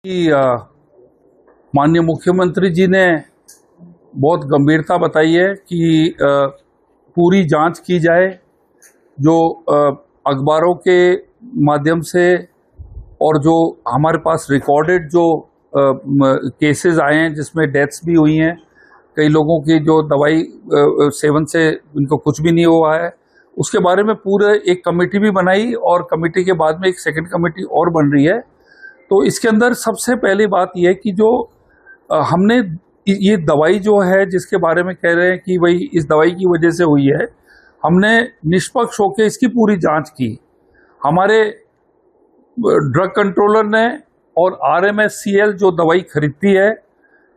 कि माननीय मुख्यमंत्री जी ने बहुत गंभीरता बताई है कि पूरी जांच की जाए। जो अखबारों के माध्यम से और जो हमारे पास रिकॉर्डेड जो केसेस आए हैं जिसमें डेथ्स भी हुई हैं, कई लोगों की जो दवाई सेवन से इनको कुछ भी नहीं हुआ है, उसके बारे में पूरे एक कमेटी भी बनाई और कमेटी के बाद में एक सेकंड कमेटी और बन रही है। तो इसके अंदर सबसे पहली बात यह है कि जो हमने ये दवाई जो है जिसके बारे में कह रहे हैं कि भाई इस दवाई की वजह से हुई है, हमने निष्पक्ष होकर इसकी पूरी जांच की। हमारे ड्रग कंट्रोलर ने और RMSCL जो दवाई खरीदती है,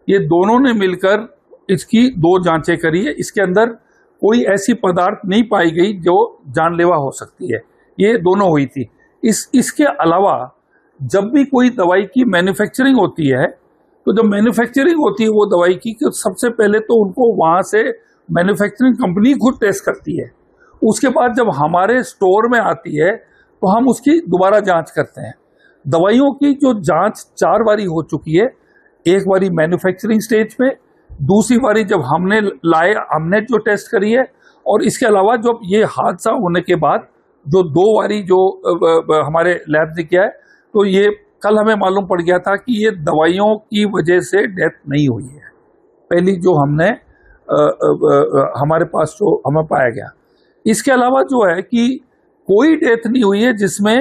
ये दोनों ने मिलकर इसकी 2 जांचें करी है। इसके अंदर कोई ऐसी पदार्थ नहीं पाई गई जो जानलेवा हो सकती है, ये दोनों हुई थी। इसके अलावा जब भी कोई दवाई की मैन्युफैक्चरिंग होती है, तो जब मैन्युफैक्चरिंग होती है वो दवाई की, तो सबसे पहले तो उनको वहां से मैन्युफैक्चरिंग कंपनी खुद टेस्ट करती है। उसके बाद जब हमारे स्टोर में आती है तो हम उसकी दोबारा जांच करते हैं। दवाइयों की जो जांच 4 बारी हो चुकी है। एक बारी मैन्युफैक्चरिंग स्टेज पे, दूसरी बारी जब हमने जो टेस्ट करी है, और इसके अलावा जब ये हादसा होने के बाद जो 2 बारी जो हमारे लैब ने किया है, तो ये कल हमें मालूम पड़ गया था कि ये दवाइयों की वजह से डेथ नहीं हुई है। पहली जो हमने हमारे पास जो हमें पाया गया। इसके अलावा जो है कि कोई डेथ नहीं हुई है जिसमें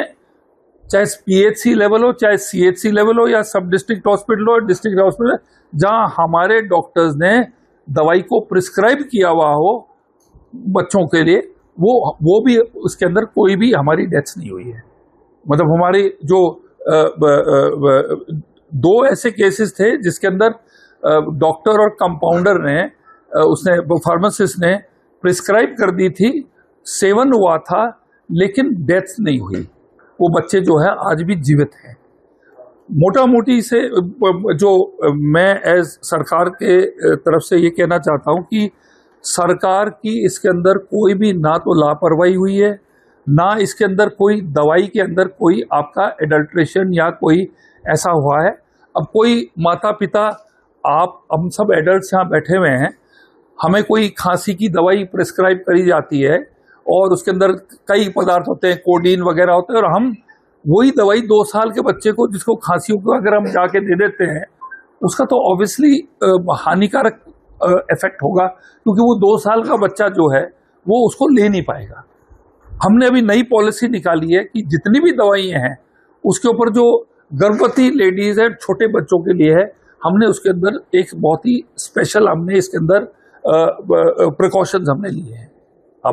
चाहे PHC लेवल हो, चाहे CHC लेवल हो, या सब डिस्ट्रिक्ट हॉस्पिटल हो, डिस्ट्रिक्ट हॉस्पिटल, जहां हमारे डॉक्टर्स ने दवाई को प्रिस्क्राइब किया हुआ हो बच्चों के लिए, वो भी उसके अंदर कोई भी हमारी डेथ नहीं हुई है। मतलब हमारी जो 2 ऐसे केसेस थे जिसके अंदर डॉक्टर और कंपाउंडर ने फार्मासिस्ट ने प्रिस्क्राइब कर दी थी, सेवन हुआ था, लेकिन डेथ नहीं हुई। वो बच्चे जो है आज भी जीवित हैं। मोटा मोटी से जो मैं एज सरकार के तरफ से ये कहना चाहता हूँ कि सरकार की इसके अंदर कोई भी ना तो लापरवाही हुई है, ना इसके अंदर कोई दवाई के अंदर कोई आपका एडल्ट्रेशन या कोई ऐसा हुआ है। अब कोई माता पिता, हम सब एडल्ट्स यहाँ बैठे हुए हैं, हमें कोई खांसी की दवाई प्रिस्क्राइब करी जाती है और उसके अंदर कई पदार्थ होते हैं, कोडीन वगैरह होते हैं, और हम वही दवाई 2 साल के बच्चे को जिसको खांसी को अगर हम जाके दे देते हैं, उसका तो ऑब्वियसली हानिकारक इफेक्ट होगा, क्योंकि वो 2 साल का बच्चा जो है वो उसको ले नहीं पाएगा। हमने अभी नई पॉलिसी निकाली है कि जितनी भी दवाइयां हैं उसके ऊपर जो गर्भवती लेडीज है, छोटे बच्चों के लिए है, हमने उसके अंदर एक बहुत ही स्पेशल हमने इसके अंदर प्रिकॉशंस हमने लिए हैं।